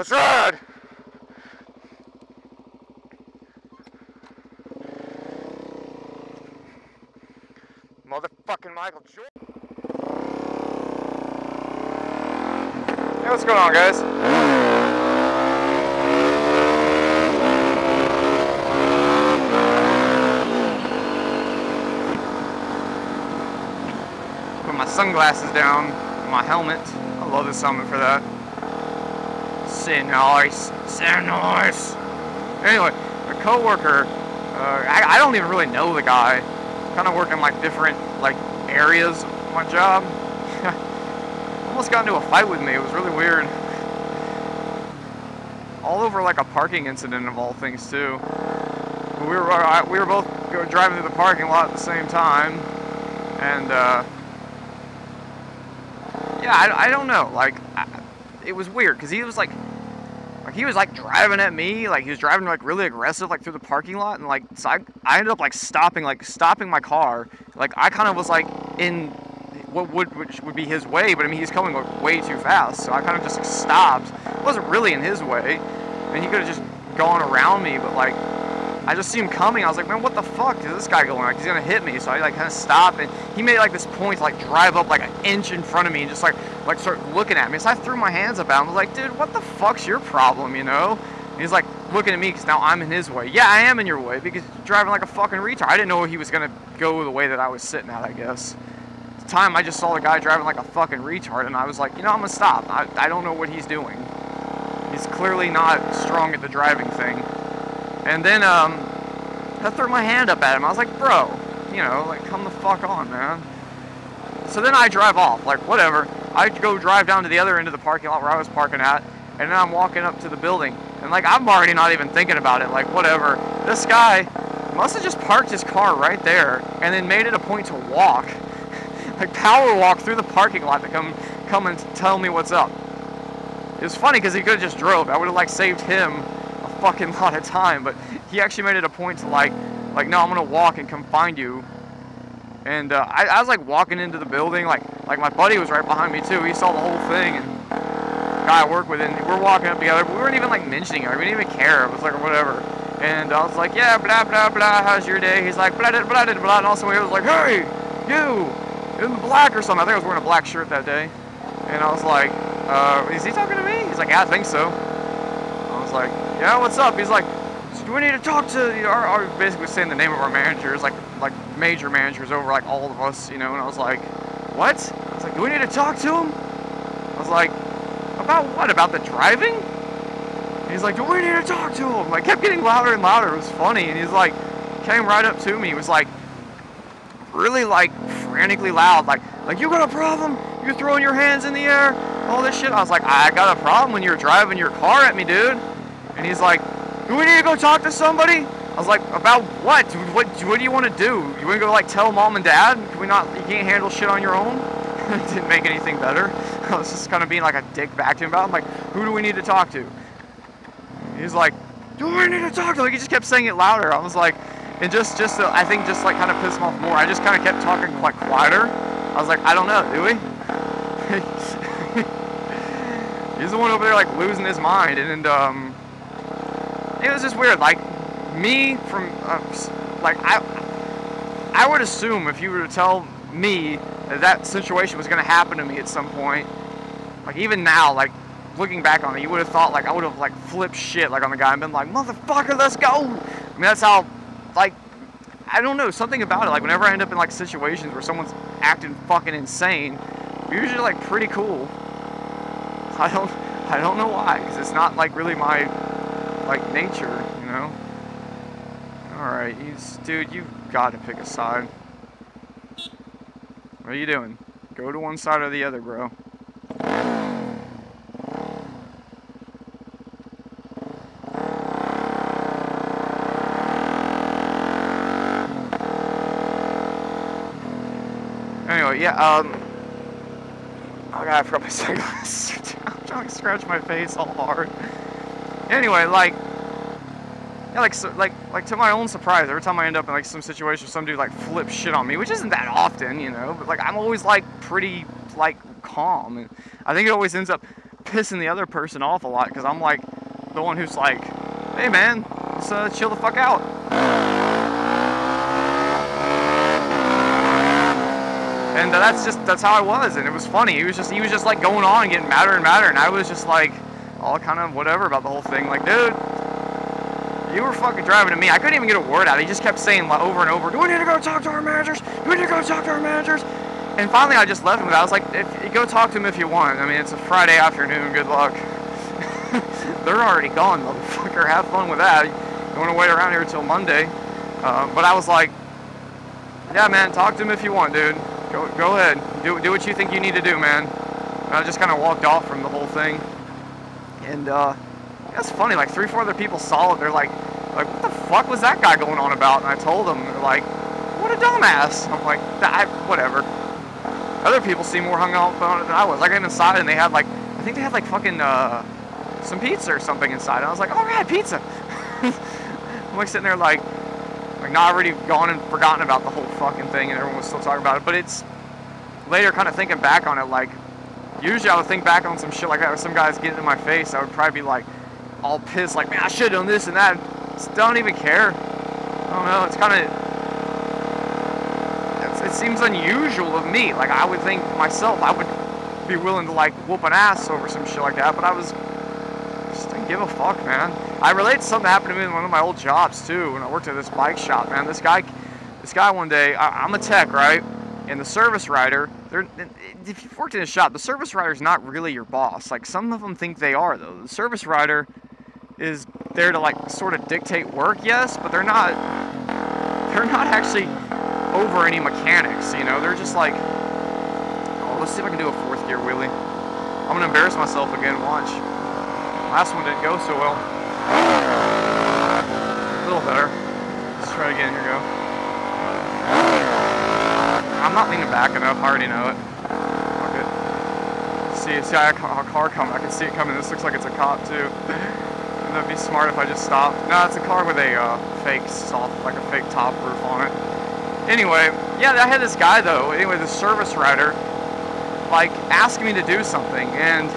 Let's ride! Motherfucking Michael Jordan. Hey, what's going on, guys? Put my sunglasses down, my helmet. I love this helmet for that. So nice. Anyway, a coworker, I don't even really know the guy. Kind of working like different areas of my job. Almost got into a fight with me. It was really weird. All over like a parking incident of all things too. We were both driving through the parking lot at the same time, and yeah, I don't know. It was weird because he was he was driving at me, he was driving really aggressive through the parking lot, and so I ended up stopping my car. I kind of was in which would be his way, but I mean he's coming way too fast, so I kind of just stopped. It wasn't really in his way, and he could have just gone around me, but I just see him coming. I was like, man, what the fuck is this guy going? He's gonna hit me. So I kind of stopped, and he made this point to drive up an inch in front of me and just start looking at me. So I threw my hands up at him. I was like, dude, what the fuck's your problem, you know? And he's looking at me because now I'm in his way. Yeah, I am in your way because you're driving like a fucking retard. I didn't know he was gonna go the way that I was sitting at, I guess. At the time, I just saw the guy driving like a fucking retard, and I was like, you know, I'm gonna stop. I don't know what he's doing. He's clearly not strong at the driving thing. And then, I threw my hand up at him. I was like, bro, you know, come the fuck on, man. So then I drive off, whatever. I go drive down to the other end of the parking lot where I was parking at, and then I'm walking up to the building. And, I'm already not even thinking about it, whatever. This guy must have just parked his car right there, and then made it a point to walk. Power walk through the parking lot to come and tell me what's up. It was funny because he could have just drove. I would have, saved him a fucking lot of time, but he actually made it a point to no, I'm gonna walk and come find you. And I was walking into the building, my buddy was right behind me too. He saw the whole thing, and the guy I work with, and we're walking up together, but we weren't even mentioning it. We didn't even care. It was whatever. And I was like, yeah, blah blah blah. How's your day? He's like, blah blah blah blah. And also he was like, hey, you in the black or something. I think I was wearing a black shirt that day. And I was like, is he talking to me? He's like, yeah, I think so. I was like, yeah, what's up? He's like, do we need to talk to our basically saying the name of our managers, like major managers over all of us, you know? And I was like, what? I was like, do we need to talk to him? I was like, about what? About the driving? And he's like, do we need to talk to him? Kept getting louder and louder. It was funny. And he's came right up to me. He was really frantically loud, you got a problem? You're throwing your hands in the air, all this shit. I was like, I got a problem when you're driving your car at me, dude. And he's like, do we need to go talk to somebody? I was like, about what? What do you want to do? You want to go tell mom and dad? Can we not? You can't handle shit on your own? It didn't make anything better. I was just kind of being a dick back to him about it. I'm like, who do we need to talk to? He's like, do we need to talk to? He just kept saying it louder. I was like, and just I think just kind of pissed him off more. I just kind of kept talking quieter. I was like, I don't know, do we? He's the one over there losing his mind, and it was just weird. Me from I would assume if you were to tell me that situation was going to happen to me at some point, even now, looking back on it, you would have thought I would have flipped shit on the guy and been like, motherfucker, let's go. I mean, that's how I don't know, something about it. Whenever I end up in situations where someone's acting fucking insane, we're usually pretty cool. I don't know why, because it's not really my nature, you know. All right, dude, you've got to pick a side. What are you doing? Go to one side or the other, bro. Anyway, yeah, oh god, I forgot my sunglasses. I'm trying to scratch my face all hard. Anyway, yeah, to my own surprise, every time I end up in some situation, some dude flips shit on me, which isn't that often, you know, but I'm always pretty calm, and I think it always ends up pissing the other person off a lot because I'm like the one who's like, hey man, let's chill the fuck out. And that's how I was, and it was funny. He was just like going on and getting madder and madder, and I was just like all kind of whatever about the whole thing. Like, dude, you were fucking driving to me. I couldn't even get a word out. He just kept saying over and over, do we need to go talk to our managers? Do we need to go talk to our managers? And finally I just left him with that. I was like, if you go talk to him if you want. I mean, it's a Friday afternoon, good luck. They're already gone, motherfucker. Have fun with that. You want to wait around here until Monday. But I was like, yeah, man, talk to him if you want, dude. Go ahead. Do what you think you need to do, man. And I just kind of walked off from the whole thing. And that's funny. Like 3 or 4 other people saw it. They're like, what the fuck was that guy going on about? And I told them. They're like, what a dumbass. I'm like, whatever. Other people seem more hung up on it than I was. I got inside and they had like, I think they had like fucking some pizza or something inside. And I was like, all right, pizza. I'm like sitting there like not already gone and forgotten about the whole fucking thing, and everyone was still talking about it. But it's later kind of thinking back on it, like usually I would think back on some shit like that where some guys getting in my face, I would probably be like all pissed, like, man, I should have done this and that. Just don't even care. I don't know, it's kind of, it seems unusual of me. Like I would think myself I would be willing to like whoop an ass over some shit like that, but I just didn't give a fuck, man. I relate to something that happened to me in one of my old jobs too, when I worked at this bike shop, man. This guy one day, I'm a tech, right? And the service rider, if you've worked in a shop, the service rider's not really your boss. Like some of them think they are though. The service rider is there to like sort of dictate work, yes, but they're not actually over any mechanics, you know? They're just like, oh, let's see if I can do a 4th gear wheelie. I'm gonna embarrass myself again, watch. Last one didn't go so well. A little better. Let's try it again, here we go. I'm not leaning back enough, I already know it. Fuck it. See I have a car coming, I can see it coming. This looks like it's a cop too. Wouldn't that be smart if I just stopped? No, it's a car with a fake top roof on it. Anyway, yeah, I had this guy though, anyway, this service rider, like asking me to do something, and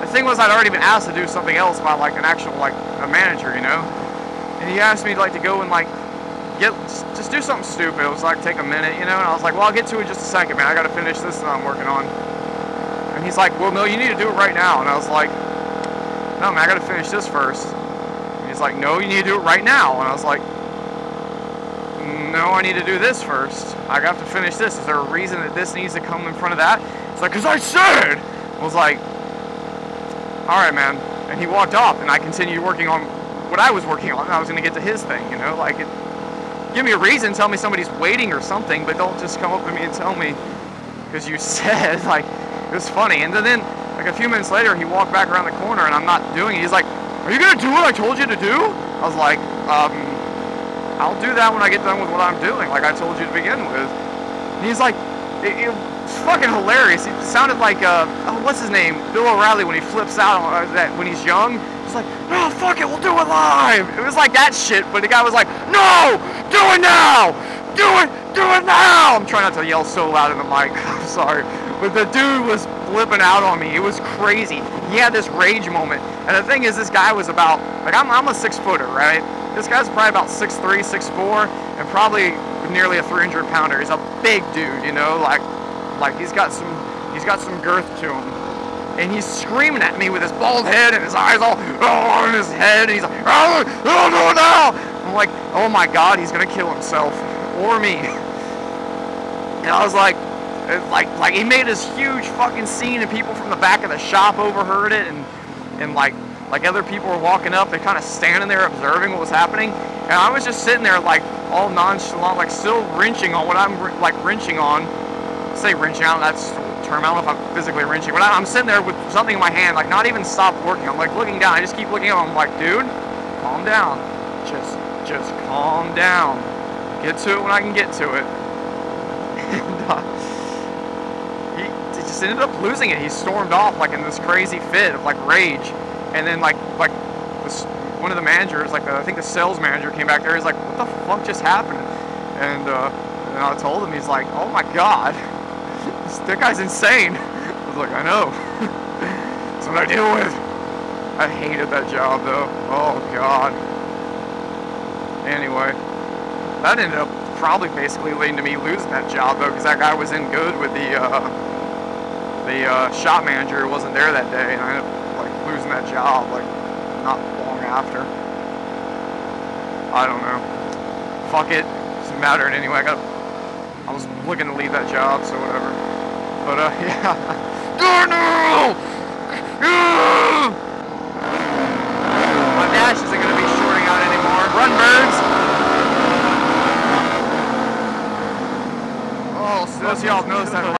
the thing was I'd already been asked to do something else by like an actual, like a manager, you know? And he asked me like to go and like just do something stupid. It was like take a minute, you know? And I was like, well, I'll get to it in just a second, man. I gotta finish this that I'm working on. And he's like, well, no, you need to do it right now. And I was like, no, man, I gotta finish this first. And he's like, no, you need to do it right now. And I was like, no, I need to do this first. I have to finish this. Is there a reason that this needs to come in front of that? It's like, because I said! I was like, alright, man. And he walked off, and I continued working on what I was working on, and I was going to get to his thing, you know? Like, give me a reason, tell me somebody's waiting or something, but don't just come up to me and tell me, because you said, like, it was funny. And then, like, a few minutes later, he walked back around the corner, and I'm not doing it. He's like, are you going to do what I told you to do? I was like, I'll do that when I get done with what I'm doing, like I told you to begin with. And he's like, it was fucking hilarious. It sounded like, what's his name? Bill O'Reilly when he flips out on that when he's young. He's like, no, fuck it, we'll do it live. It was like that shit, but the guy was like, no, do it now, do it now. I'm trying not to yell so loud in the mic, I'm sorry. But the dude was flipping out on me. It was crazy. He had this rage moment. And the thing is, this guy was about, like, I'm a 6-footer, right? This guy's probably about 6'3", 6'4", and probably nearly a 300-pounder. He's a big dude, you know, like he's got some girth to him. And he's screaming at me with his bald head and his eyes all on his head, and he's like, oh, no. I'm like, oh my God, he's gonna kill himself or me. And I was like he made this huge fucking scene, and people from the back of the shop overheard it, and like other people were walking up, they kind of standing there observing what was happening, and I was just sitting there like all nonchalant, like still wrenching on what I'm like wrenching on. Say wrenching out, that's the term. I don't know if I'm physically wrenching, but I'm sitting there with something in my hand, like not even stopped working. I'm like looking down. I just keep looking up. I'm like, dude, calm down. Just calm down. Get to it when I can get to it. And he just ended up losing it. He stormed off like in this crazy fit of like rage. And then like this, one of the managers, like I think the sales manager came back there. He's like, what the fuck just happened? And I told him, he's like, oh my God, that guy's insane. I was like, I know. what I deal with. I hated that job though. Oh god. Anyway, that ended up probably basically leading to me losing that job though, because that guy was in good with the shop manager who wasn't there that day, and I ended up like losing that job like not long after. I don't know. Fuck it. Doesn't matter anyway. I was looking to leave that job, so whatever. But yeah. Oh no!